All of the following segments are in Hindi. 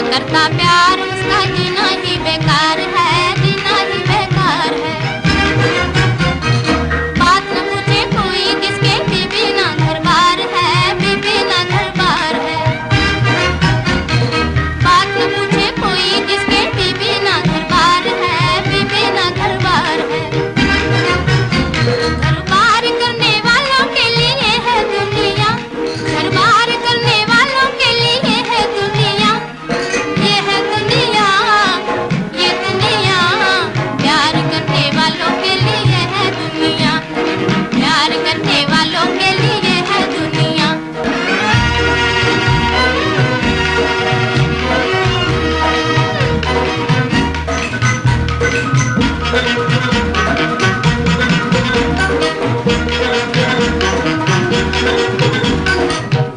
करता प्यार उसका जीना ही बेकार है, जीना ही बेकार है। बात न पूछे कोई किसके बीबी ना घर बार है, बीबी ना घर बार है। बात न पूछे कोई किसके बीबी ना घर बार है, बीबी ना घर बार है। घर बार करने वालों के लिए है दुनिया, घर बार करने वालों के लिए है दुनिया। ये है दुनिया, ये दुनिया, प्यार करने वालों के लिए है दुनिया, प्यार करने वालों के लिए है दुनिया।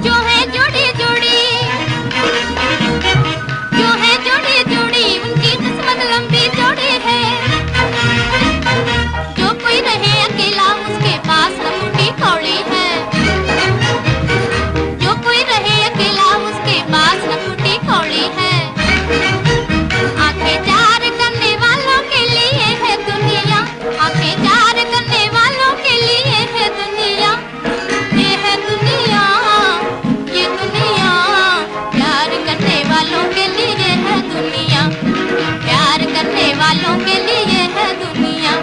जो है जोड़ी जोड़ी, जो है जोड़ी जोड़ी, उनकी किस्मत लंबी जोड़ी है। जो कोई रहे अकेला उसके पास न फूटी कौड़ी है, जो कोई रहे अकेला उसके पास न फूटी कौड़ी है। आंखें चार करने वालों के लिए है दुनिया, आंखें चार करने वालों के लिए है दुनिया। ये है दुनिया, ये दुनिया, प्यार करने वालों के लिए है दुनिया, प्यार करने वालों के लिए है दुनिया।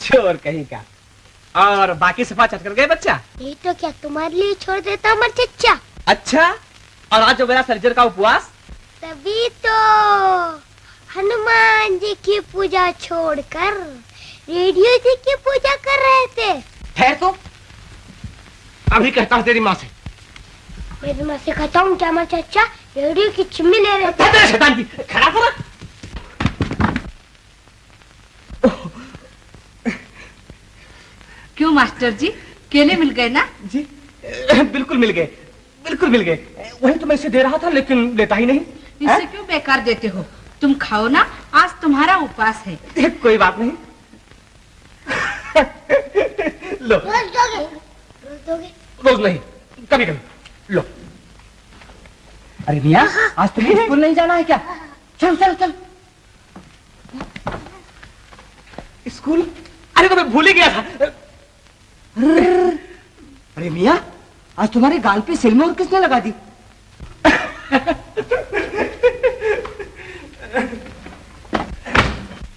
चोर कहीं का। और बाकी सफा चट कर गए बच्चा? ये तो क्या तुम्हारे लिए छोड़ देता मर चच्चा। अच्छा, और आज जो मेरा सर्जर का उपवास? तभी तो हनुमान जी की पूजा छोड़कर रेडियो जी की पूजा कर रहे थे। ठहर तो, अभी कहता हूँ तेरी माँ से। मेरी माँ से कहता हूँ क्या मर चच्चा रेडियो की चिम्मी ले रहे थे। शैतान की खड़ा करा। क्यों मास्टर जी, केले मिल गए ना? जी बिल्कुल मिल गए, बिल्कुल मिल गए। वही तो मैं इसे दे रहा था, लेकिन लेता ही नहीं। इसे क्यों बेकार देते हो? तुम खाओ ना, आज तुम्हारा उपवास है। कोई बात नहीं। लो। रोज दोगे? रोज दोगे? रोज नहीं, कभी कभी। लो। अरे मियाँ, आज तुम्हें स्कूल नहीं जाना है क्या? चल चल चल। स्कूल? अरे तो मैं भूल ही गया था। अरे मियाँ, आज तुम्हारे गाल पे सिलमोहर किसने लगा दी?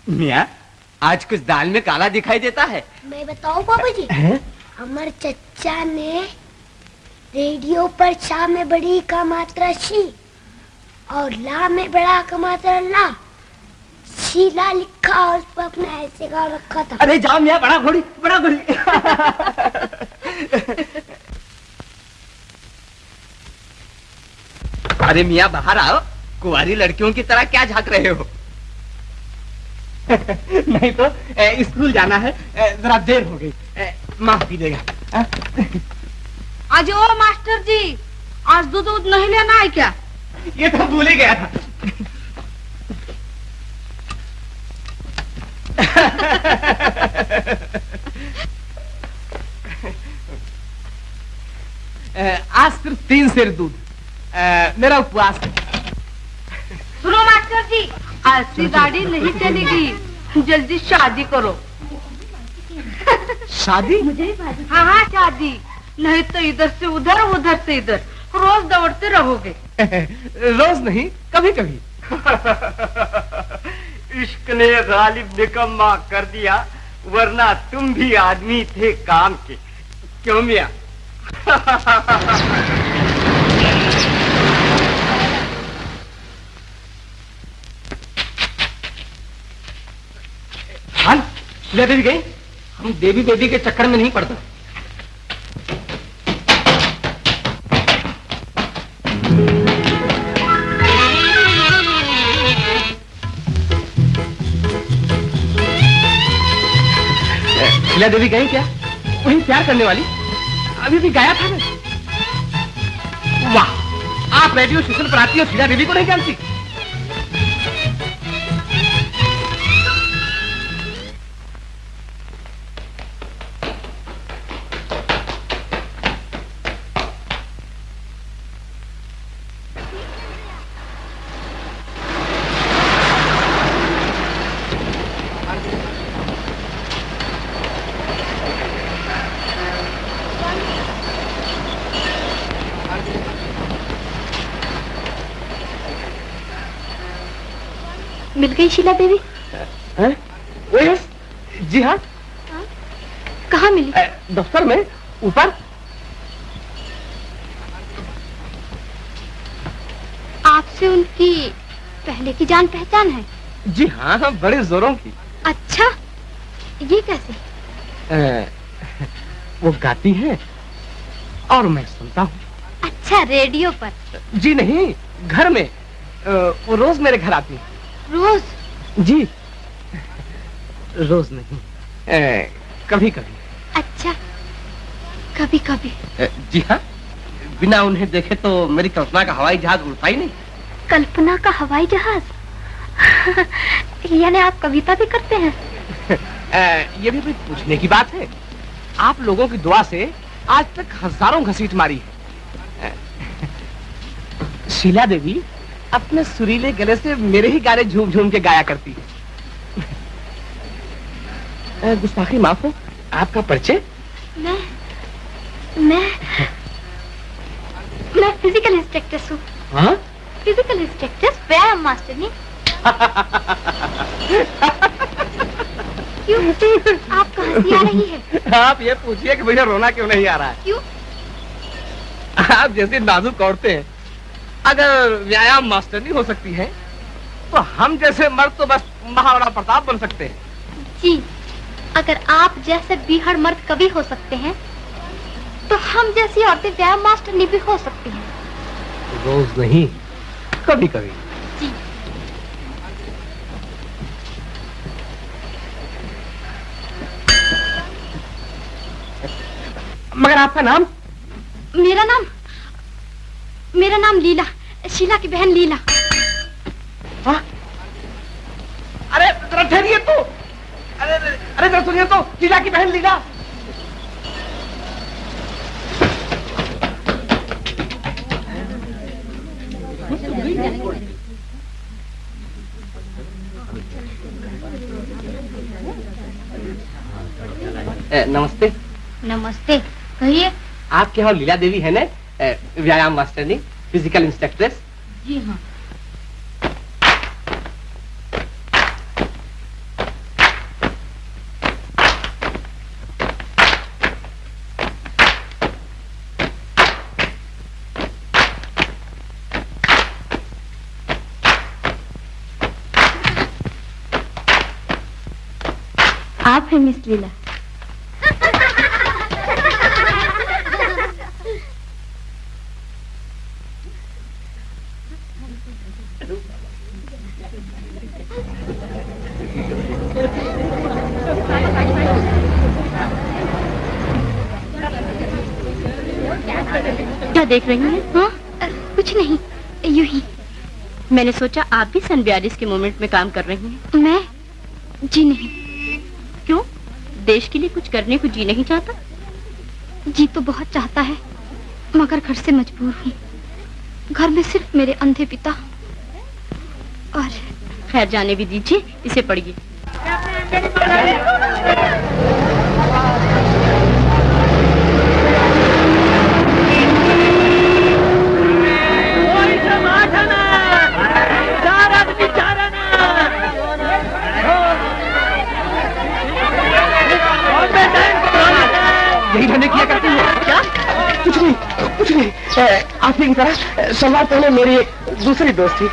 मियाँ, आज कुछ दाल में काला दिखाई देता है। मैं बताऊं पापा जी, हमारे चचा ने रेडियो पर शा में बड़ी का मात्रा शी और ला में बड़ा का मात्रा ला, शीला लिखा और उस पर अपना ऐसे का रखा था। अरे जाओ मियाँ, बड़ा घोड़ी, बड़ा घोड़ी। अरे मियाँ बाहर आओ, कुंवारी लड़कियों की तरह क्या झांक रहे हो? नहीं तो स्कूल जाना है, जरा देर हो गई, माफ कीजिएगा। आज ओ मास्टर जी, आज दूध नहीं लेना है क्या? ये तो भूल ही गया था। आज सिर्फ 3 सेर दूध, मेरा उपवास है। सुनो मास्टर जी, ऐसी गाड़ी नहीं चलेगी, जल्दी शादी करो। शादी? हाँ हाँ शादी, नहीं तो इधर से उधर से इधर रोज दौड़ते रहोगे। रोज नहीं, कभी कभी। इश्क ने गालिब निकम्मा कर दिया, वरना तुम भी आदमी थे काम के। क्यों मियाँ? हाल शीला देवी गई? हम देवी बेबी के चक्कर में नहीं पड़ता। शीला देवी गई क्या? वही प्यार करने वाली, अभी भी गाया था ना। वाह, आप रेडियो स्टेशन पर आती हो, शीला देवी को नहीं जानती? मिल गई शीला देवी? यस, जी हाँ। कहाँ मिली? दफ्तर में, ऊपर। आपसे उनकी पहले की जान पहचान है? जी हाँ, बड़े जोरों की। अच्छा, ये कैसे? वो गाती है और मैं सुनता हूँ। अच्छा, रेडियो पर? जी नहीं, घर में। वो रोज मेरे घर आती है। रोज? जी, रोज नहीं, कभी कभी। अच्छा, कभी कभी। जी हाँ, बिना उन्हें देखे तो मेरी कल्पना का हवाई जहाज उड़ता ही नहीं। कल्पना का हवाई जहाज? यानी आप कविता भी करते हैं? ये भी कोई पूछने की बात है? आप लोगों की दुआ से आज तक हजारों घसीट मारी है। शीला देवी अपने सुरीले गले से मेरे ही गाने झूम झूम के गाया करती है। गुस्ताखी माफ हो, आपका परिचय? मैं फिजिकल इंस्ट्रक्टर हूँ। हाँ? फिजिकल इंस्ट्रक्टर, व्यायाम मास्टर नहीं। क्यों? आपको हंसी आ रही है? आप ये पूछिए कि मुझे रोना क्यों नहीं आ रहा है? क्यों? आप जैसी नाजुक औरतें अगर व्यायाम मास्टर नहीं हो सकती हैं, तो हम जैसे मर्द तो बस महाराणा प्रताप बन सकते हैं। जी, अगर आप जैसे बीहड़ मर्द कवि हो सकते हैं, तो हम जैसी औरतें व्यायाम मास्टर नहीं भी हो सकती हैं। रोज नहीं, कभी कभी। जी। मगर आपका नाम? मेरा नाम मेरा नाम लीला, शीला की बहन लीला। हाँ? अरे जरा ठहरिए तो, अरे जरा सुनिए तो, लीला की बहन लीला। नमस्ते। नमस्ते, कहिए। आपके यहाँ लीला देवी है ना, व्यायाम मास्टरनी, फिजिकल इंस्ट्रक्ट्रेस? जी हाँ। आप हैं मिस लीला? क्या देख रही हैं? हाँ? कुछ नहीं, यूं ही। मैंने सोचा आप भी सन 42 के मोमेंट में काम कर रही हैं। मैं? जी नहीं। क्यों? देश के लिए कुछ करने को जी नहीं चाहता? जी तो बहुत चाहता है, मगर घर से मजबूर हूँ। घर में सिर्फ मेरे अंधे पिता और। खैर जाने भी दीजिए, इसे पढ़िए। यही रहने किया करती है क्या? कुछ नहीं, कुछ नहीं। आप ही की तरह सलवार पहले मेरी एक दूसरी दोस्त थी,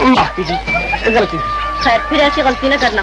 माफ कीजिए, गलती। खैर फिर ऐसी गलती न करना।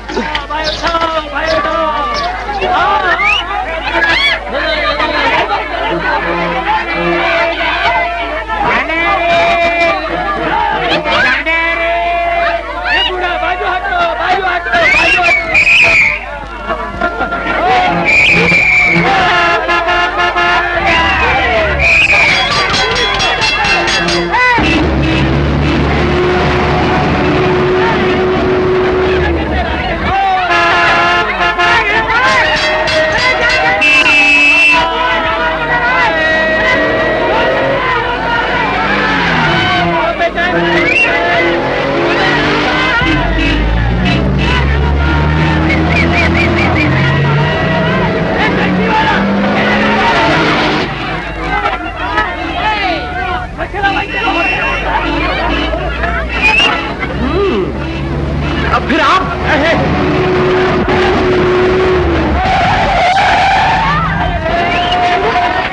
अब फिर आप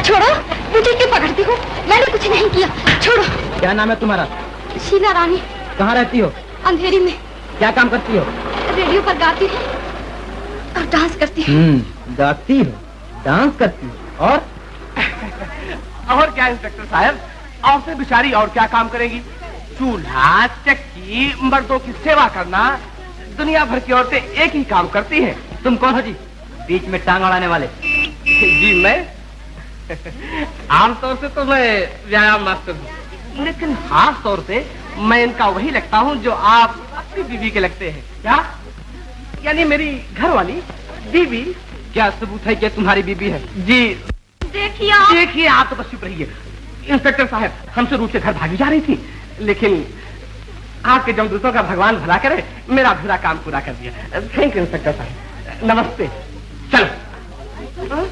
छोड़ो, मुझे क्यों पकड़ती हो? मैंने कुछ नहीं किया, छोड़ो। क्या नाम है तुम्हारा? शीला रानी। कहाँ रहती हो? अंधेरी में। क्या काम करती हो? रेडियो पर गाती हूँ और डांस करती हूँ। गाती हो, डांस करती हो, और क्या इंस्पेक्टर साहब, औरतें बेचारी और क्या काम करेंगी? चूल्हा, चक्की, मर्दों की सेवा करना, दुनिया भर की औरतें एक ही काम करती हैं। तुम कौन हो जी, बीच में टांग अड़ाने वाले? जी मैं आमतौर से तो मैं व्यायाम मास्टर हूँ, लेकिन खास तौर से मैं इनका वही लगता हूँ जो आप अपनी बीवी के लगते हैं। क्या? यानी मेरी घर वाली बीवी। क्या सबूत है कि तुम्हारी बीवी है? जी देखिए आप तो बस चुप रहिए। इंस्पेक्टर साहब हमसे रूट से घर भागी जा रही थी, लेकिन आपके जमदूतों का भगवान भला करे, मेरा अधूरा काम पूरा कर दिया। थैंक यू इंस्पेक्टर साहब, नमस्ते। चलो।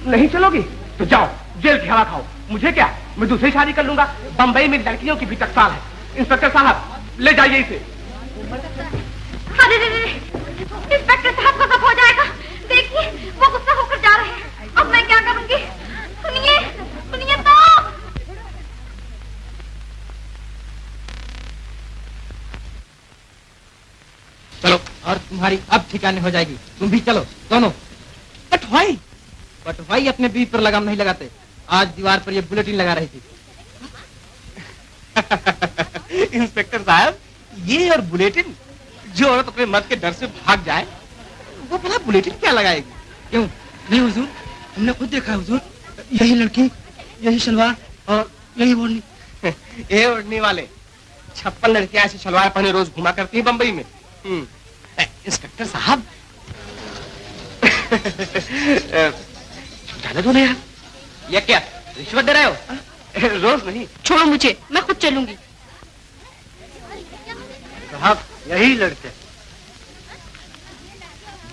नहीं चलोगी तो जाओ जेल की हवा खाओ, मुझे क्या, मैं दूसरी शादी कर लूंगा। बंबई में लड़कियों की भी टकसाल है। इंस्पेक्टर साहब ले जाइए इसे। अरे इंस्पेक्टर साहब को सब हो जाएगा। देखिए वो गुस्सा होकर जा रहे हैं, अब मैं क्या करूंगी? सुनिए सुनिए तो। चलो, और तुम्हारी अब ठिकाने हो जाएगी। तुम भी चलो दोनों। बटवाई अपने बीवी पर लगाम नहीं लगाते। आज दीवार पर ये बुलेटिन लगा रही थी। इंस्पेक्टर साहब ये और बुलेटिन, जो औरत अपने मर्द के डर से भाग जाए वो भला बुलेटिन क्या लगाएगी? क्यों नहीं हुजूर, हमने खुद देखा हुजूर, यही लड़की, यही सलवार और यही बोलनी। ये उड़ने वाले 56 लड़कियां ऐसी सलवार पहने रोज घुमा करती हैं बंबई में। इंस्पेक्टर साहब जाने दो ना यार। ये क्या रिश्वत दे रहे हो? रोज नहीं। छोड़ो मुझे, मैं खुद चलूंगी। साहब यही लड़के।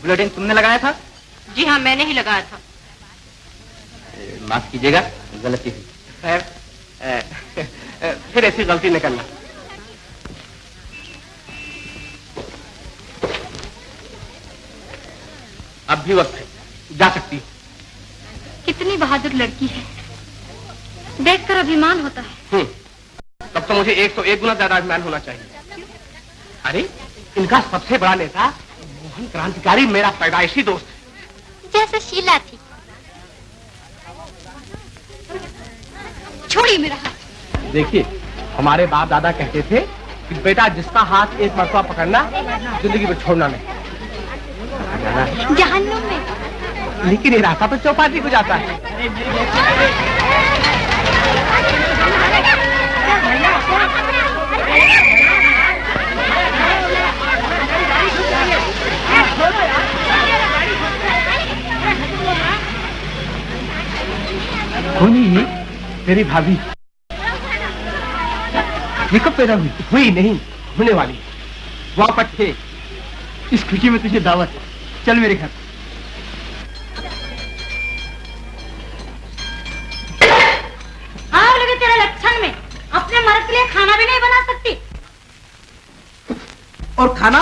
बुलेटिन तुमने लगाया था? जी हाँ, मैंने ही लगाया था। माफ कीजिएगा, गलती हुई। खैर फिर ऐसी गलती न करना। अब भी वक्त है, जा सकती हो। कितनी बहादुर लड़की है, देखकर अभिमान होता है। तब तो मुझे 101 गुना ज्यादा अभिमान होना चाहिए। अरे इनका सबसे बड़ा नेता मोहन क्रांतिकारी मेरा पैदाइशी दोस्त है। जैसे शीला थी। छोड़िए मेरा हाथ। देखिए, हमारे बाप दादा कहते थे कि बेटा जिसका हाथ एक मरतबा पकड़ना जिंदगी में छोड़ना नहीं। जहन्नुम में। लेकिन ये रास्ता तो चौपाटी को जाता है। कौन है ये? मेरी भाभी। ये कब पैदा हुई? हुई नहीं, होने वाली। वहाँ पट्टे, इस खुशी में तुझे दावत है। चल मेरे घर। आओ लगे तेरे लक्षण में, अपने मर्द के लिए खाना भी नहीं बना सकती। और खाना?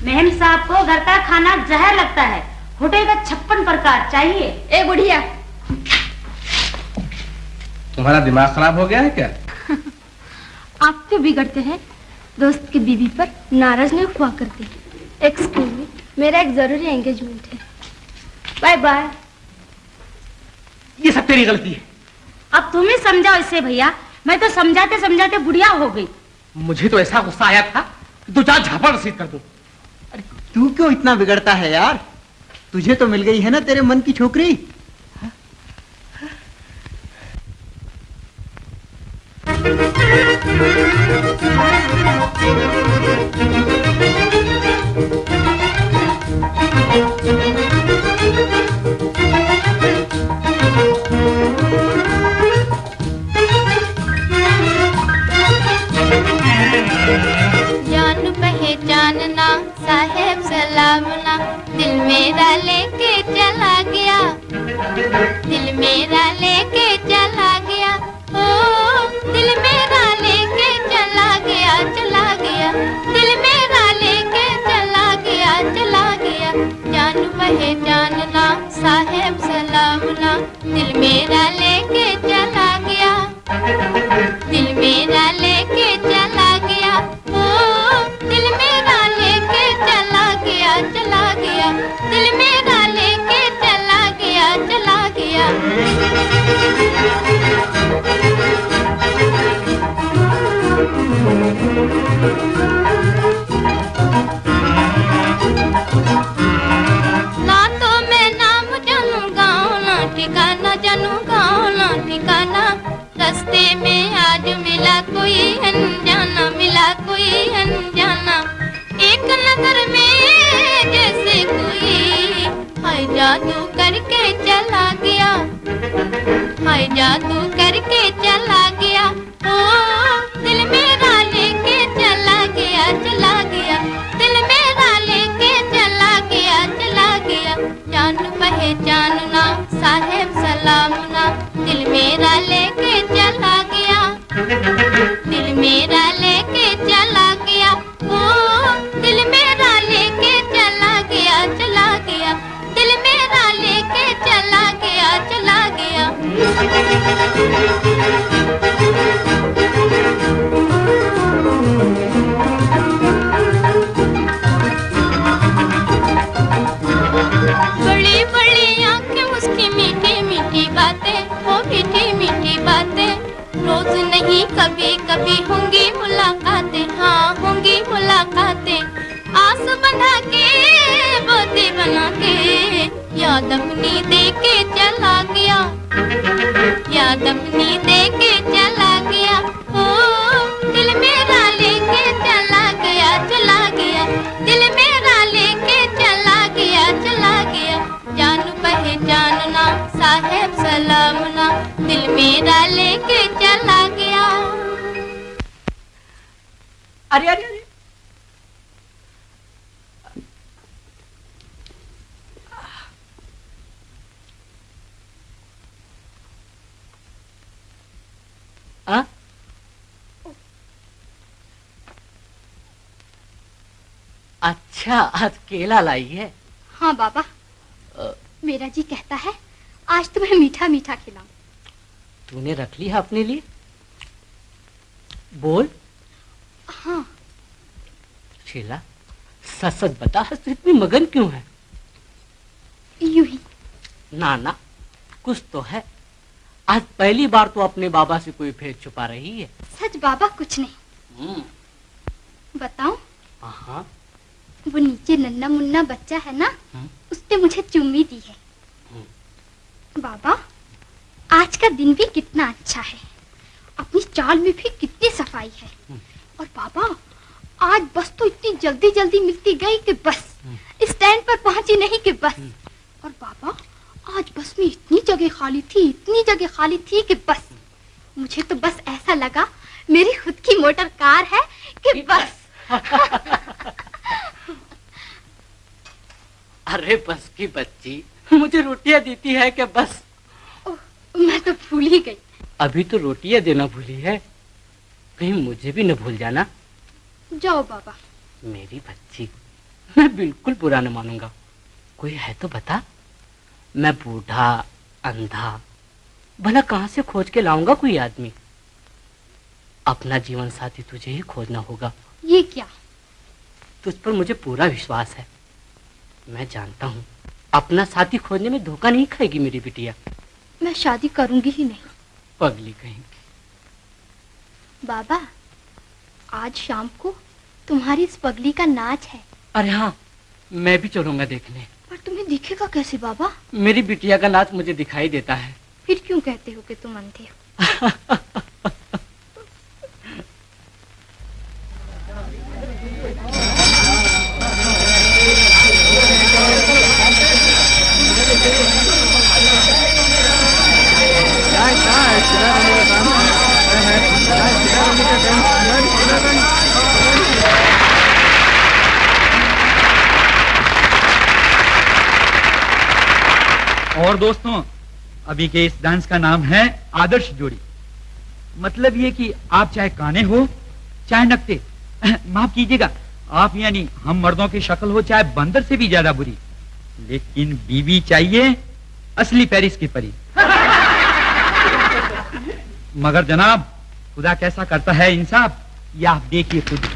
मेहम साहब को घर का खाना जहर लगता है। होटल का 56 प्रकार चाहिए। ए बुढ़िया, तुम्हारा दिमाग खराब हो गया है क्या? आप क्यों बिगड़ते हैं? दोस्त की बीवी पर नाराज नहीं हुआ करते। एक्सक्यूज मी, मेरा एक जरूरी एंगेजमेंट है। Bye bye. ये सब तेरी गलती है। अब तुम ही समझाओ इसे भैया। मैं तो समझाते समझाते बुढ़िया हो गई। मुझे तो ऐसा गुस्सा आया था कि 2-4 झापड़ रसीद कर दूं। तू क्यों इतना बिगड़ता है यार? तुझे तो मिल गई है ना तेरे मन की छोकरी। जान पहचानना साहेब सलामना, दिल मेरा लेके चला गया, दिल मेरा लेके चला गया, ओ दिल मेरा लेके चला गया, चला गया, दिल मेरा लेके चला गया, चला गया। जान पहचानना साहेब सलामना, दिल मेरा लेके चला गया, दिल मेरा लेके चला गया, ओ दिल मेरा लेके चला गया, चला गया, दिल मेरा लेके चला गया, चला गया। ना तो मैं नाम जानू गाँव ना ठिकाना, जानू गाँव ना ठिकाना, रास्ते में आज मिला कोई अनजाना, मिला कोई अनजाना, एक नजर में जैसे कोई हाय जादू करके चला गया, हाय जादू करके चला गया, ओ दिल मेरा लेके चला गया, चला गया, दिल मेरा लेके चला गया, चला गया। जान पहचानना साहेब सलामना, दिल मेरा लेके चला गया, दिल मेरा लेके चला गया, ओ दिल मेरा लेके चला गया, चला गया, दिल मेरा लेके चला गया, चला गया। अरे अरे अरे आ? अच्छा, आज केला लाई है। हाँ बाबा, मेरा जी कहता है आज तुम्हें मीठा मीठा खिलाऊं। तूने रख ली है अपने लिए? बोल। हाँ। शीला, सच सच बता, तू इतनी मगन क्यों है? यूं ही। ना ना, कुछ तो है। आज पहली बार तो अपने बाबा से कोई भेद छुपा रही है। सच बाबा, कुछ नहीं। बताऊं? हाँ। वो नीचे नन्ना मुन्ना बच्चा है ना, उसने मुझे चुम्मी दी है। बाबा, आज का दिन भी कितना अच्छा है, अपनी चाल में भी कितनी सफाई है। और बाबा, आज बस तो इतनी जल्दी जल्दी मिलती गई कि बस स्टैंड पर पहुंची नहीं कि बस। और बाबा, आज बस में इतनी जगह खाली थी कि बस मुझे तो बस ऐसा लगा मेरी खुद की मोटर कार है कि बस। अरे बस की बच्ची, मुझे रोटियां देती है कि बस। मैं तो भूल ही गई। अभी तो रोटियां देना भूली है, कहीं मुझे भी न भूल जाना। जाओ बाबा। मेरी बच्ची, मैं बिल्कुल बुरा न मानूंगा। कोई है तो बता, मैं बूढ़ा अंधा भला कहां से खोज के लाऊंगा कोई आदमी? अपना जीवन साथी तुझे ही खोजना होगा। ये क्या? तुझ पर मुझे पूरा विश्वास है। मैं जानता हूँ अपना साथी खोजने में धोखा नहीं खाएगी मेरी बिटिया। मैं शादी करूंगी ही नहीं। पगली कहेंगी। बाबा, आज शाम को तुम्हारी इस पगली का नाच है। अरे हाँ, मैं भी चलूंगा देखने। पर तुम्हें दिखेगा कैसे बाबा? मेरी बिटिया का नाच मुझे दिखाई देता है। फिर क्यों कहते हो कि तुम अंधे हो? और दोस्तों, अभी के इस डांस का नाम है आदर्श जोड़ी। मतलब ये कि आप चाहे काने हो चाहे नकटे, माफ कीजिएगा, आप यानी हम मर्दों की शक्ल हो चाहे बंदर से भी ज्यादा बुरी, लेकिन बीवी चाहिए असली पेरिस की परी। मगर जनाब, खुदा कैसा करता है इंसाफ, ये आप देखिए खुद।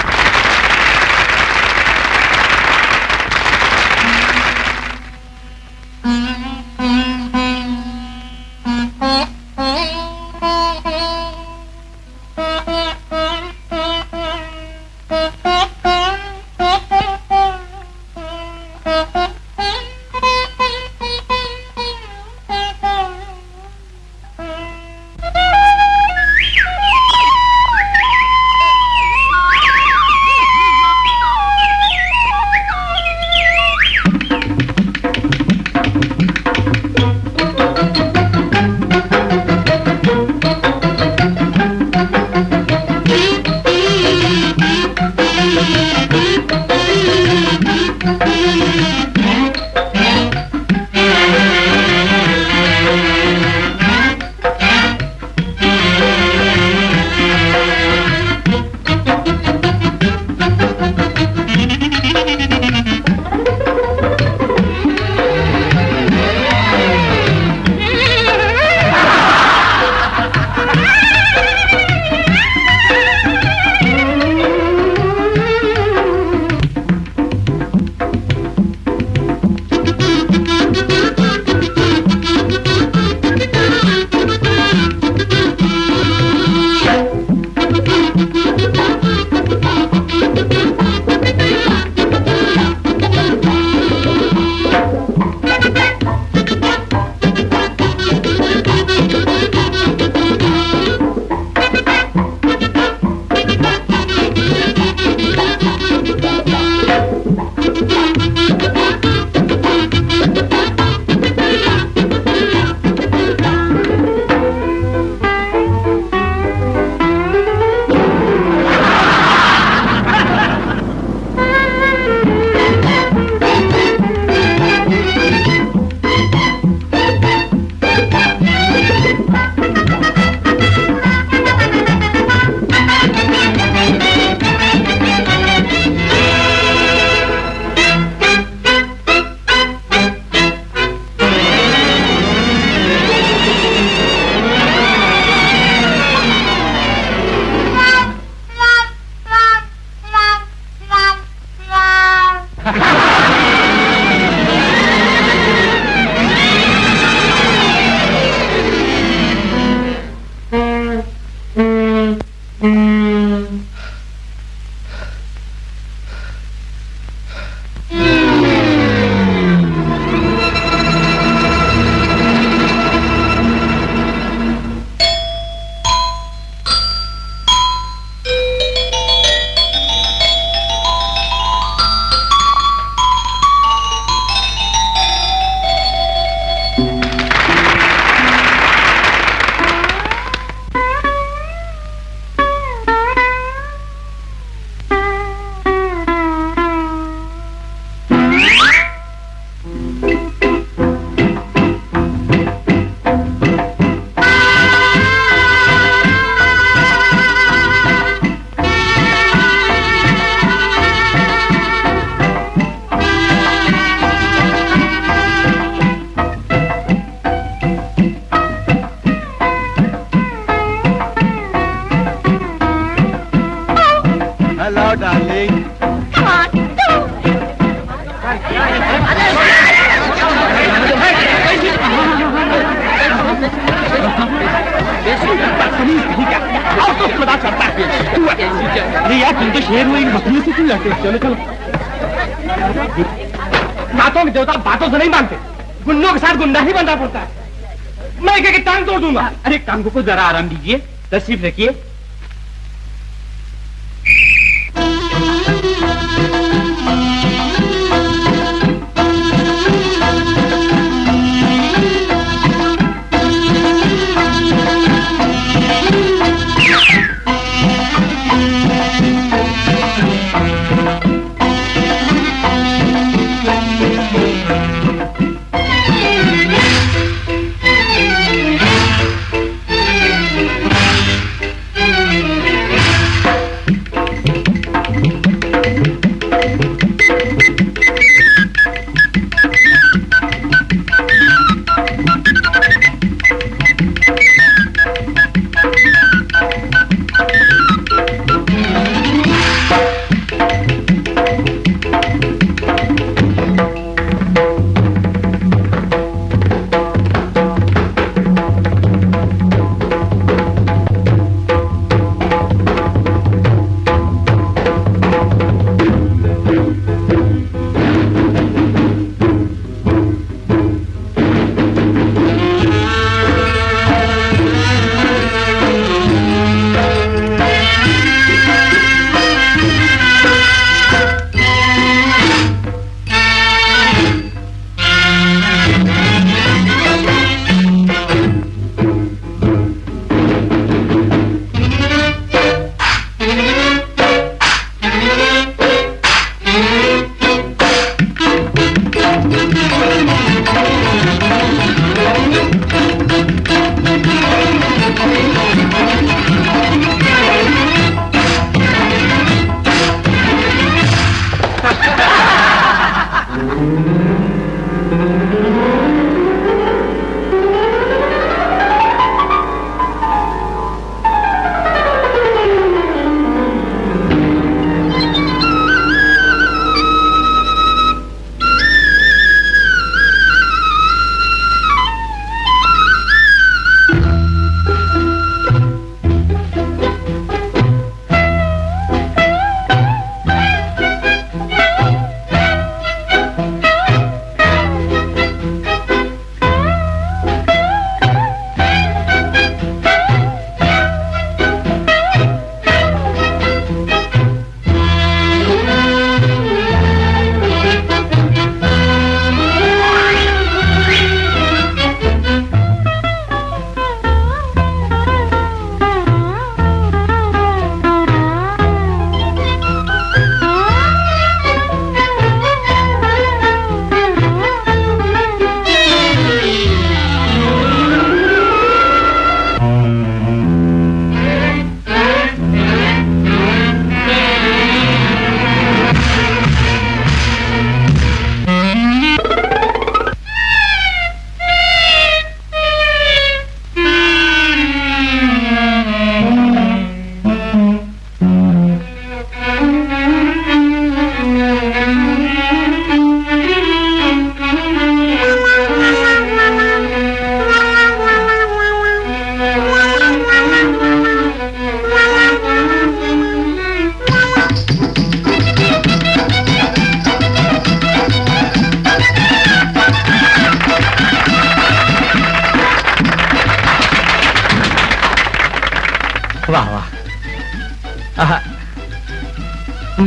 Hello darling. यार तुम तो शेर हुई बकरियों से क्यों लड़ते? चलो चलो। नातों के देवता बातों से नहीं मानते, गुंडों के साथ गुंडा ही बनना पड़ता है। मैं एक टांग तोड़ दूंगा। अरे टांगों को जरा आराम दीजिए, तशरीफ रखिए।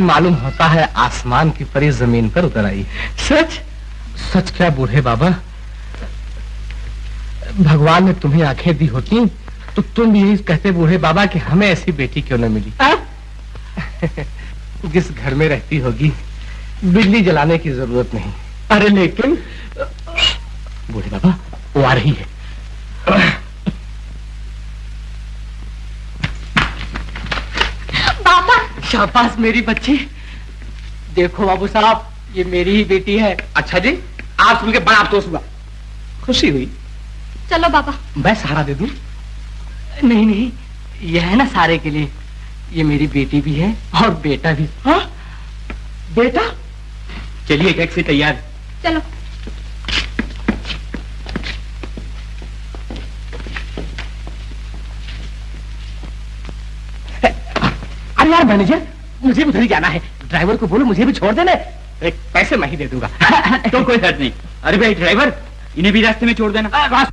मालूम होता है आसमान की परी जमीन पर उतर आई। सच? सच क्या बूढ़े बाबा? भगवान ने तुम्हें आंखें दी होती तो तुम यही कहते बूढ़े बाबा कि हमें ऐसी बेटी क्यों न मिली। जिस घर में रहती होगी बिजली जलाने की जरूरत नहीं। अरे लेकिन बूढ़े बाबा वो आ रही है। बाबा शाबाश मेरी बच्ची। देखो बाबू साहब, ये मेरी ही बेटी है। अच्छा जी, आप सुन के बड़ा अफसोस हुआ, खुशी हुई। चलो बाबा। मैं सहारा दे दूं? नहीं नहीं, यह है ना सारे के लिए। ये मेरी बेटी भी है और बेटा भी। हाँ? बेटा? चलिए टैक्सी तैयार। चलो। अरे यार मैनेजर, मुझे भी उधर ही जाना है। ड्राइवर को बोलो मुझे भी छोड़ देना। पैसे मैं ही दे दूंगा। तो कोई हर्ज नहीं। अरे भाई ड्राइवर, इन्हें भी रास्ते में छोड़ देना।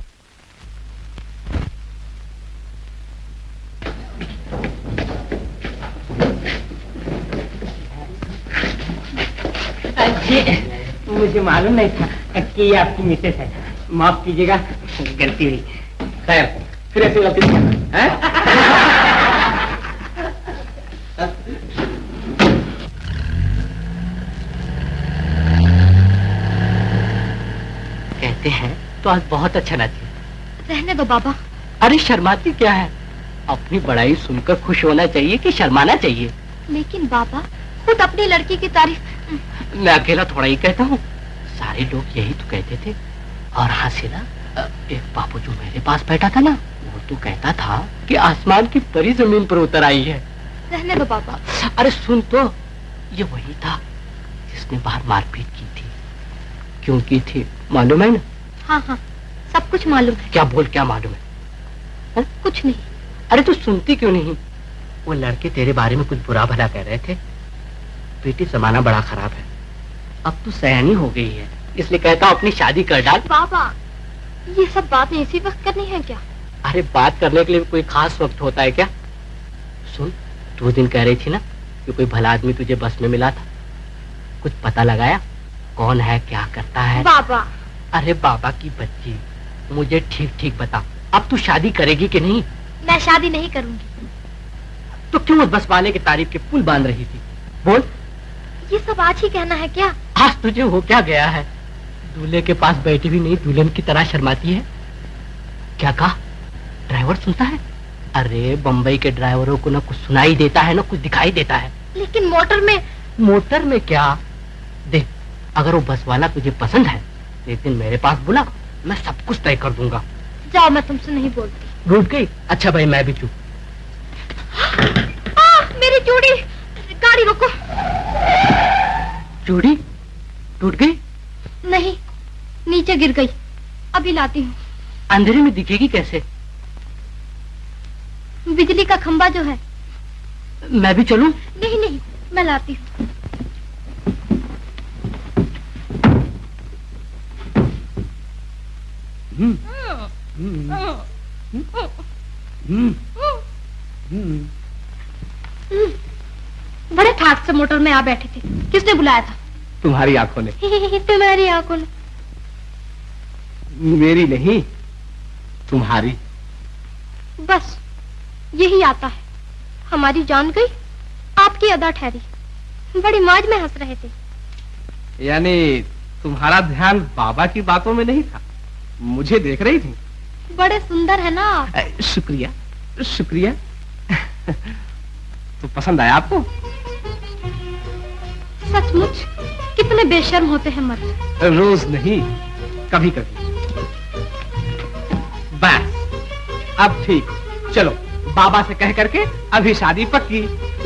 मुझे मालूम नहीं था कि ये आपकी मिसेस है। माफ कीजिएगा, गलती हुई। खैर, फिर ऐसी गलती नहीं करना, हैं? कहते हैं तो आज बहुत अच्छा नाची। रहने दो बाबा। अरे शर्माती क्या है? अपनी बड़ाई सुनकर खुश होना चाहिए कि शर्माना चाहिए? लेकिन बाबा खुद अपनी लड़की की तारीफ। मैं अकेला थोड़ा ही कहता हूँ, सारे लोग यही तो कहते थे। और हासिला, एक बाबू जो मेरे पास बैठा था ना, वो तो कहता था कि आसमान की परी जमीन पर उतर आई है। रहने दो बाबा। अरे सुन तो, ये वही था जिसने बाहर मारपीट की थी। क्यों की थी मालूम है ना? हाँ हाँ, सब कुछ मालूम है। क्या बोल, क्या मालूम है? कुछ नहीं। अरे तू सुनती क्यों नहीं? वो लड़के तेरे बारे में कुछ बुरा भला कह रहे थे। बेटी, जमाना बड़ा खराब है। अब तू सयानी हो गई है, इसलिए कहता हूँ अपनी शादी कर डाल। बाबा, ये सब बातें इसी वक्त करनी है क्या? अरे बात करने के लिए कोई खास वक्त होता है क्या? सुन, तू दिन कह रही थी ना कि कोई भला आदमी तुझे बस में मिला था। कुछ पता लगाया कौन है, क्या करता है? बाबा। अरे बाबा की बच्ची, मुझे ठीक ठीक बता, अब तू शादी करेगी कि नहीं? मैं शादी नहीं करूंगी। तो क्यों उस बस वाले की तारीफ के पुल बांध रही थी? बोल। ये सब आज ही कहना है क्या? आज तुझे हो क्या गया है? दूल्हे के पास बैठी भी नहीं, दुल्हन की तरह शर्माती है। क्या कहा? ड्राइवर सुनता है? अरे बम्बई के ड्राइवरों को ना कुछ सुनाई देता है ना कुछ दिखाई देता है। लेकिन मोटर में क्या? देख, अगर वो बस वाला तुझे पसंद है तो एक दिन मेरे पास बुला, मैं सब कुछ तय कर दूंगा। जाओ, मैं तुमसे नहीं बोलती। रूठ गई? अच्छा भाई, मैं भी चुप। मेरी चूड़ी! गाड़ी रोको। चूड़ी टूट गई? नहीं, नीचे गिर गई। अभी लाती हूँ। अंधेरे में दिखेगी कैसे? बिजली का खंबा जो है। मैं भी चलूं? नहीं नहीं, मैं लाती हूँ। बड़े ठाक से मोटर में आ बैठे थे। किसने बुलाया था? तुम्हारी आंखों ने। तुम्हारी आंखों ने? मेरी नहीं, तुम्हारी। बस यही आता है। हमारी जान गई, आपकी अदा ठहरी। बड़ी मौज में हंस रहे थे। यानी तुम्हारा ध्यान बाबा की बातों में नहीं था, मुझे देख रही थी। बड़े सुंदर है ना आप। शुक्रिया शुक्रिया। तो पसंद आया आपको? सचमुच कितने बेशर्म होते हैं मर्द। रोज नहीं, कभी कभी। बस अब ठीक, चलो बाबा से कह करके अभी शादी पक्की।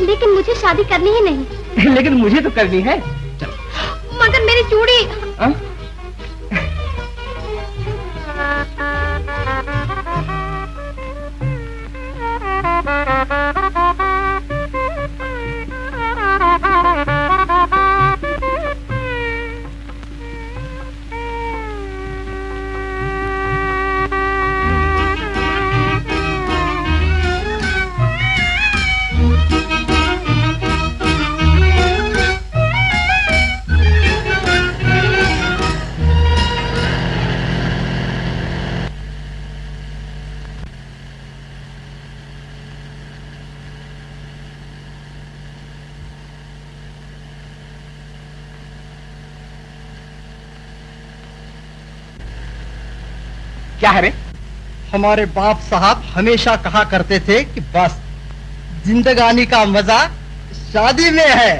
लेकिन मुझे शादी करनी ही नहीं। लेकिन मुझे तो करनी है। चलो। मगर मेरी चूड़ी। क्या है रे? हमारे बाप साहब हमेशा कहा करते थे कि बस जिंदगानी का मजा शादी में है।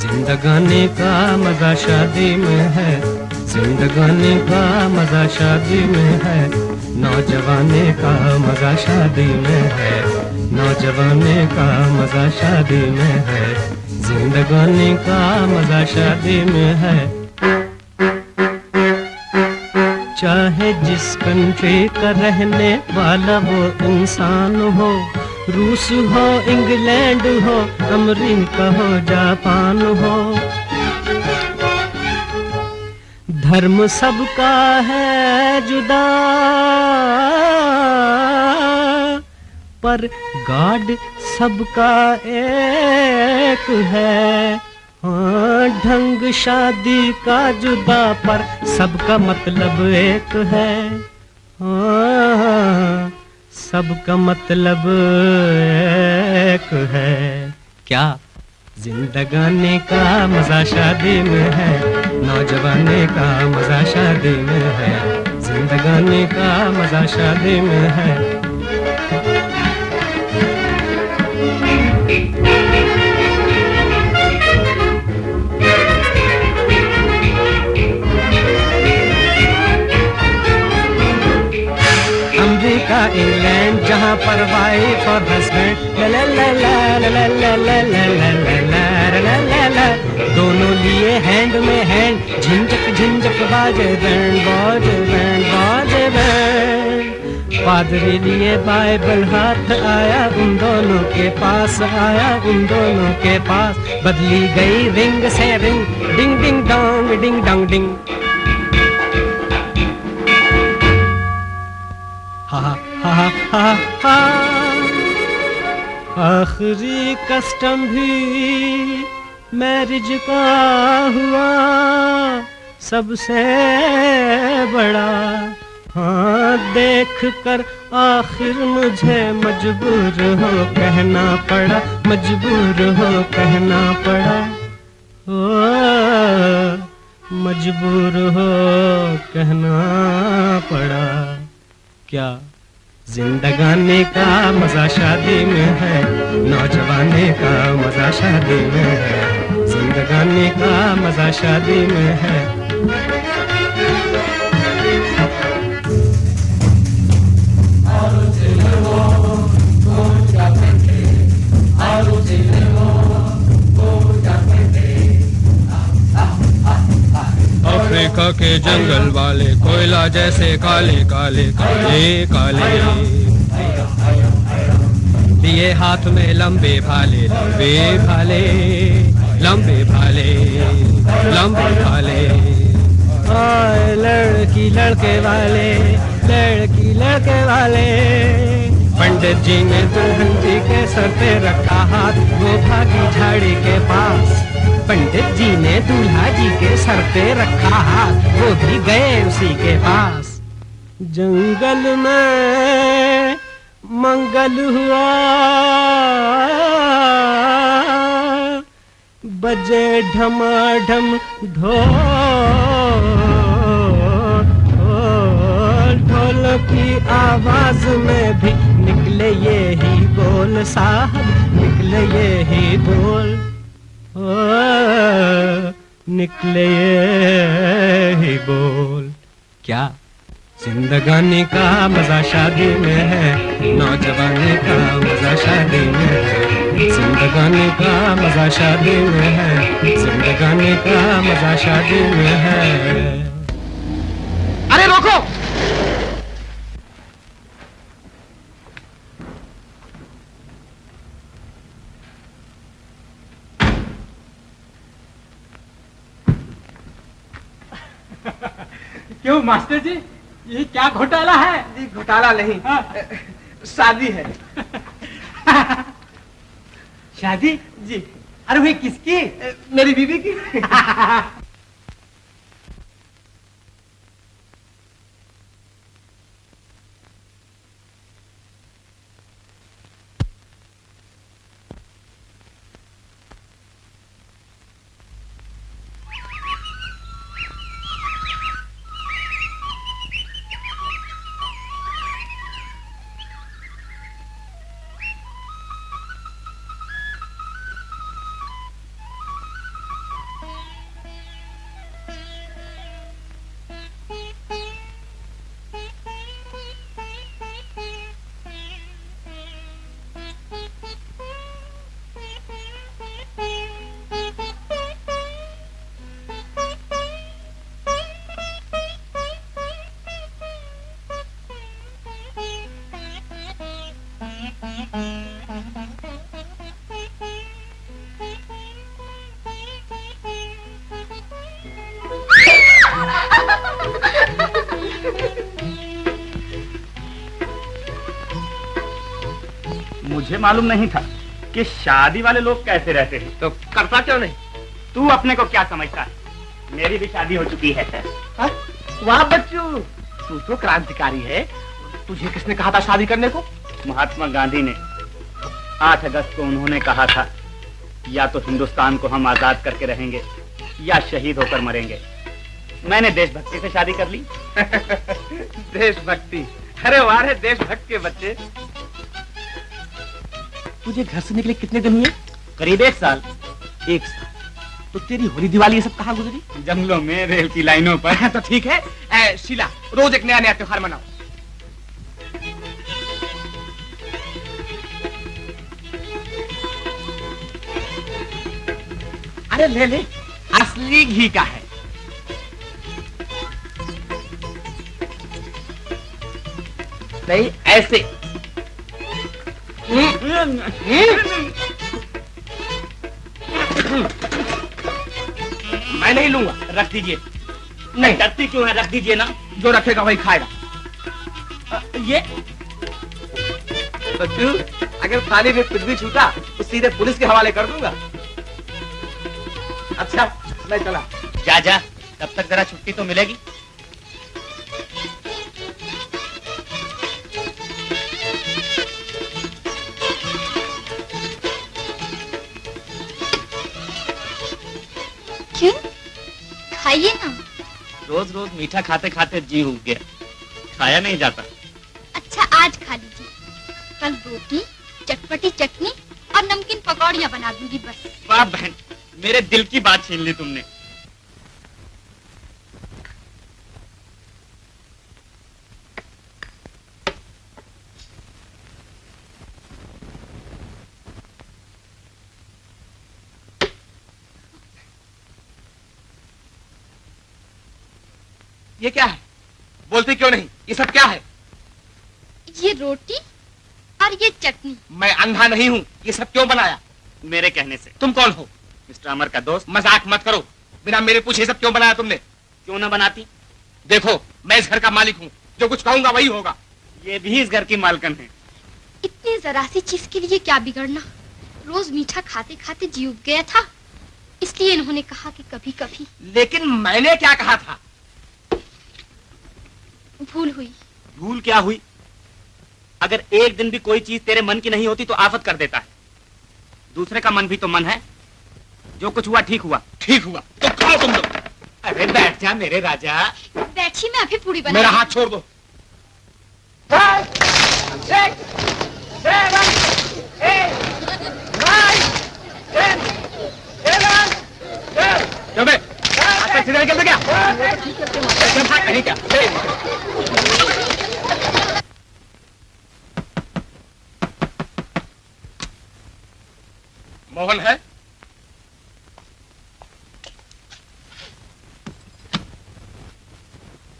जिंदगानी का मजा शादी में है, जिंदगानी का मजा शादी में है, नौजवानी का मजा शादी में है, नौजवानी का मजा शादी में है, जिंदगानी का मजा शादी में है। चाहे जिस कंट्री का रहने वाला वो इंसान हो, रूस हो, इंग्लैंड हो, अमेरिका हो, जापान हो, धर्म सबका है जुदा पर गॉड सबका एक है। हाँ, ढंग शादी का जुदा पर सबका मतलब एक है। हाँ, सबका मतलब एक है। क्या जिंदगानी का मजा शादी में है, नौजवानी का मजा शादी में है, जिंदगानी का मजा शादी में है। अमेरिका इंग्लैंड जहाँ पर वाइफ और हस्बैंड ला ला ला ला ला ला ला ला ला ला ला ला ला, दोनों लिए हैंड में हैंड, झिंझक झिंझक बाजे बैंड, बाजे बैंड, बाजे बैंड। पादरी लिए बाइबल हाथ आया, उन दोनों के पास आया, उन दोनों के पास बदली गई रिंग से ring, ding ding dong, ding dong ding. हा हा हा हा हा। आखिरी कस्टम भी मैरिज का हुआ सबसे बड़ा। हाँ, देख कर आखिर मुझे मजबूर हो कहना पड़ा, मजबूर हो कहना पड़ा, ओ मजबूर हो कहना पड़ा। क्या जिंदगानी का मजा शादी में है, नौजवानी का मजा शादी में है, जिंदगानी का मजा शादी में है। अफ्रीका के जंगल वाले कोयला जैसे काले काले काले काले, लिए हाथ में लंबे भाले, लंबे भाले, लंबे भाले, लंबे भाले। आए लड़की लड़के वाले, लड़की लड़के वाले। पंडित जी ने दुल्हन जी के सर पे रखा हाथ, वो भागी झाड़ी के पास। पंडित जी ने दूल्हा जी के सर पे रखा हाथ, वो भी गए उसी के पास। जंगल में मंगल हुआ, बजे ढमाढम ढोल, ढोल की आवाज में भी निकले ये ही बोल साहब, निकले ये ही बोल, निकले ये ही बोल। क्या जिंदगानी का मजा शादी में है, नौजवानी का मजा शादी में है, जिंदगानी का मजा शादी में है, जिंदगानी का मजा शादी में है। अरे रोको! क्यों मास्टर जी, ये क्या घोटाला है? जी घोटाला नहीं, शादी है। शादी? जी। अरे भाई किसकी? मेरी बीवी की। मुझे मालूम नहीं था कि शादी वाले लोग कैसे रहते हैं। तो करता क्यों नहीं? तू अपने को क्या समझता है? मेरी भी शादी हो चुकी है। हाँ? वाह बच्चू, तू तो क्रांतिकारी है। तुझे किसने कहा था शादी करने को? महात्मा गांधी ने 8 अगस्त को उन्होंने कहा था, या तो हिंदुस्तान को हम आजाद करके रहेंगे या शहीद होकर मरेंगे। मैंने देशभक्ति से शादी कर ली। देशभक्ति? अरे वाह रे देशभक्त के बच्चे। तुझे घर से निकले कितने दिन हुए? करीब 1 साल। 1 साल? तो तेरी होली दिवाली ये सब कहाँ गुजरी? जंगलों में, रेल की लाइनों पर। तो ठीक है शीला, रोज एक नया नया त्योहार मनाओ। अरे ले ले, असली घी का है। नहीं ऐसे। मैं नहीं लूंगा। रख दीजिए। नहीं। डरती क्यों है? रख दीजिए ना। जो रखेगा वही खाएगा। ये बच्चू, अगर थाने में कुछ भी छूटा तो सीधे पुलिस के हवाले कर दूंगा। अच्छा मैं चला। जा जा, तब तक जरा छुट्टी तो मिलेगी। क्यों? खाइए ना। रोज रोज मीठा खाते खाते जी उग गया, खाया नहीं जाता। अच्छा आज खा लीजिए, कल रोटी, चटपटी चटनी और नमकीन पकौड़ियाँ बना दूंगी बस। वाह बहन, मेरे दिल की बात छीन ली तुमने। ये क्या है? बोलते क्यों नहीं? ये सब क्या है? ये रोटी और ये चटनी। मैं अंधा नहीं हूँ, ये सब क्यों बनाया? मेरे कहने से। तुम कौन हो? मिस्टर अमर का दोस्त। मजाक मत करो, बिना मेरे पूछे सब क्यों बनाया तुमने? क्यों ना बनाती? देखो मैं इस घर का मालिक हूँ, जो कुछ कहूंगा वही होगा। ये भी इस घर की मालकन है। इतनी जरा सी चीज के लिए क्या बिगड़ना? रोज मीठा खाते खाते जी उब गया था, इसलिए इन्होंने कहा कि कभी कभी। लेकिन मैंने क्या कहा था? भूल हुई। भूल क्या हुई? अगर एक दिन भी कोई चीज तेरे मन की नहीं होती तो आफत कर देता है। दूसरे का मन भी तो मन है। जो कुछ हुआ ठीक हुआ। ठीक हुआ तो खाओ तुम लोग। अरे बैठ जा मेरे राजा। बैठी, मैं अभी पूरी बना। मेरा हाथ छोड़ दो। निकल क्या? नहीं क्या? मोहन है?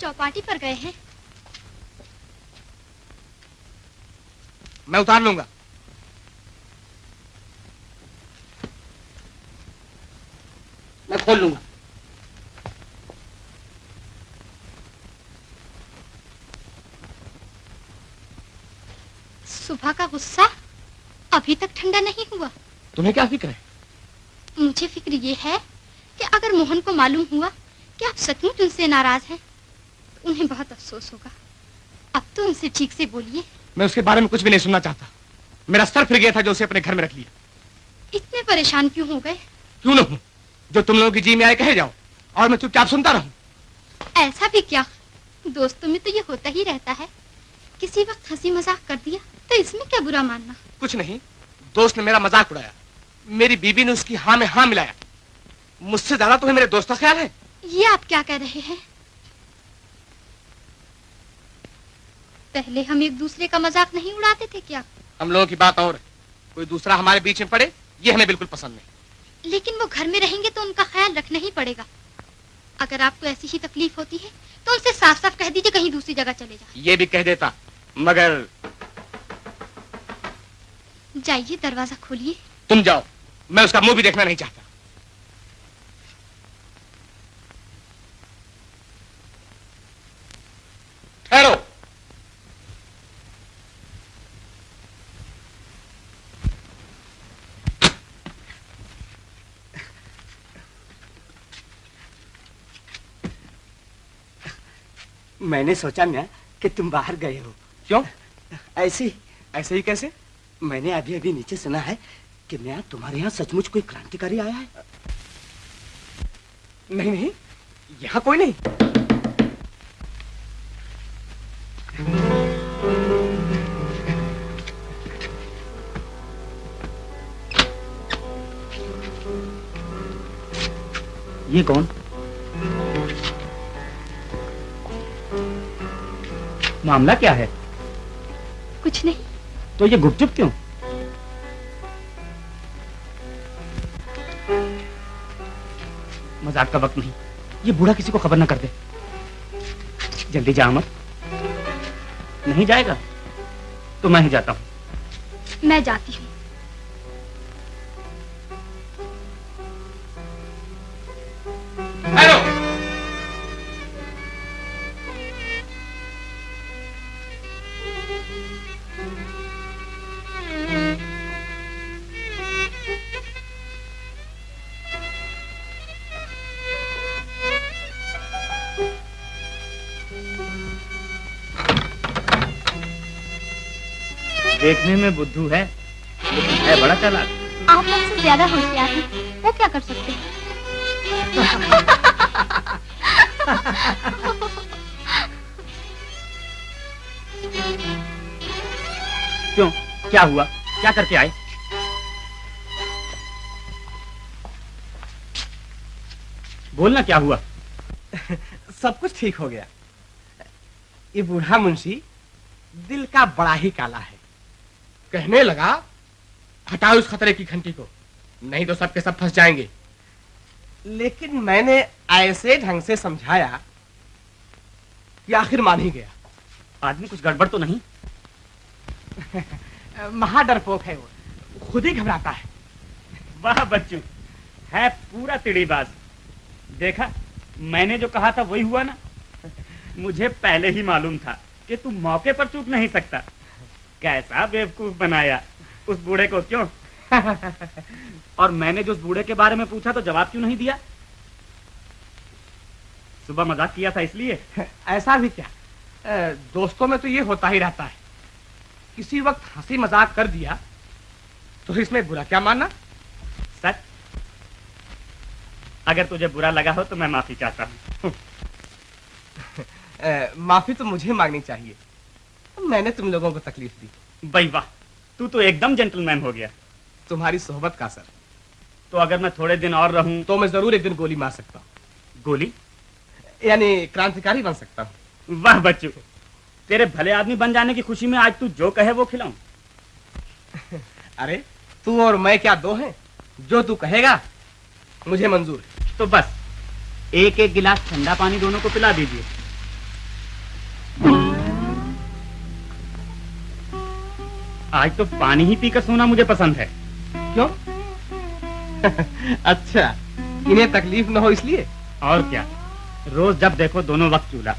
चौपाटी पर गए हैं। मैं उतार लूंगा। मैं खोल लूंगा। सुबह का गुस्सा अभी तक ठंडा नहीं हुआ। तुम्हें क्या फिक्र है? मुझे फिक्र ये है कि अगर मोहन को मालूम हुआ कि आप सचमुच उनसे नाराज हैं, तो उन्हें बहुत अफसोस होगा। अब तो उनसे ठीक से बोलिए। मैं उसके बारे में कुछ भी नहीं सुनना चाहता। मेरा सर फिर गया था जो उसे अपने घर में रख लिया। इतने परेशान क्यों हो गए? क्यों न हूं? जो तुम लोगों की जी में आए कहे जाओ और मैं चुपचाप सुनता रहूं। ऐसा भी क्या, दोस्तों में तो ये होता ही रहता है। किसी वक्त हंसी मजाक कर दिया तो इसमें क्या बुरा मानना? कुछ नहीं, दोस्त ने मेरा मजाक उड़ाया, मेरी बीबी ने उसकी हाँ में हाँ मिलाया। मुझसे ज्यादा तुम्हें मेरे दोस्त का ख्याल है? ये आप क्या कह रहे हैं? पहले हम एक दूसरे का मजाक नहीं उड़ाते थे क्या? हम लोगों की बात और है। कोई दूसरा हमारे बीच में पड़े ये हमें बिल्कुल पसंद नहीं। लेकिन वो घर में रहेंगे तो उनका ख्याल रखना ही पड़ेगा। अगर आपको ऐसी ही तकलीफ होती है तो उनसे साफ साफ कह दीजिए कहीं दूसरी जगह चले जाए। ये भी कह देता, मगर जाइए दरवाजा खोलिए। तुम जाओ, मैं उसका मुंह भी देखना नहीं चाहता। मैंने सोचा ना कि तुम बाहर गए हो। क्यों? ऐसे ऐसे ही कैसे? मैंने अभी अभी नीचे सुना है कि मैं तुम्हारे यहाँ सचमुच कोई क्रांतिकारी आया है। नहीं नहीं, यहाँ कोई नहीं। ये कौन? मामला क्या है? कुछ नहीं। तो ये गुपचुप क्यों? मजाक का वक्त नहीं, ये बूढ़ा किसी को खबर ना कर दे। जल्दी जा अमर। नहीं जाएगा तो मैं ही जाता हूं। मैं जाती हूँ। हेलो, देखने में बुद्धू है, लेकिन है बड़ा चालाक। आप हमसे ज्यादा होशियार हैं, वो क्या कर सकते हैं? क्यों, क्या हुआ? क्या करके आए? बोलना, क्या हुआ? सब कुछ ठीक हो गया। ये बूढ़ा मुंशी दिल का बड़ा ही काला है। कहने लगा हटाओ इस खतरे की घंटी को, नहीं तो सब के सब फंस जाएंगे। लेकिन मैंने ऐसे ढंग से समझाया कि आखिर मान ही गया। आदमी कुछ गड़बड़ तो नहीं? महा डरपोक है वो, खुद ही घबराता है। वाह बच्चू, है पूरा तिड़ीबाज। देखा, मैंने जो कहा था वही हुआ ना। मुझे पहले ही मालूम था कि तू मौके पर चूक नहीं सकता। कैसा बेवकूफ बनाया उस बूढ़े को, क्यों? और मैंने जो उस बूढ़े के बारे में पूछा तो जवाब क्यों नहीं दिया? सुबह मजाक किया था इसलिए? ऐसा भी क्या, दोस्तों में तो ये होता ही रहता है। किसी वक्त हंसी मजाक कर दिया तो इसमें बुरा क्या मानना। सच? अगर तुझे बुरा लगा हो तो मैं माफी चाहता हूँ। माफी तो मुझे मांगनी चाहिए, मैंने तुम लोगों को तकलीफ दी। भाई वाह, तू तो एकदम जेंटलमैन हो गया। तुम्हारी सोहबत का असर। तो अगर मैं थोड़े दिन और रहूं तो मैं जरूर एक दिन गोली मार सकता हूँ। गोली? यानी क्रांतिकारी बन सकता हूँ। वाह बच्चू, तेरे भले आदमी बन जाने की खुशी में आज तू जो कहे वो खिलाऊं। अरे तू और मैं क्या दो हैं? जो तू कहेगा मुझे मंजूर है। तो बस एक एक गिलास ठंडा पानी दोनों को पिला दीजिए। आज तो पानी ही पीकर सोना मुझे पसंद है। क्यों? अच्छा, इन्हें तकलीफ न हो इसलिए? और क्या, रोज जब देखो दोनों वक्त चूल्हा।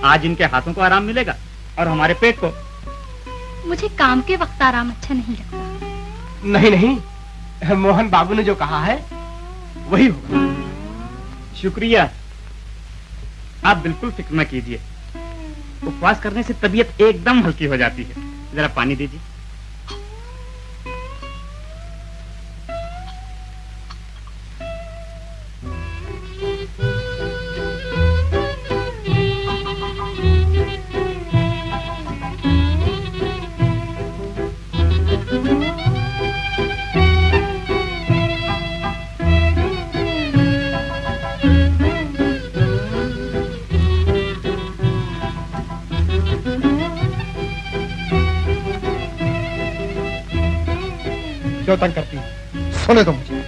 आज इनके हाथों को आराम मिलेगा और हमारे पेट को। मुझे काम के वक्त आराम अच्छा नहीं लगता। नहीं नहीं, मोहन बाबू ने जो कहा है वही होगा। शुक्रिया। आप बिल्कुल फिक्र न कीजिए, उपवास करने से तबीयत एकदम हल्की हो जाती है। जरा पानी दीजिए। क्यों तंग करती है? सोने दो मुझे।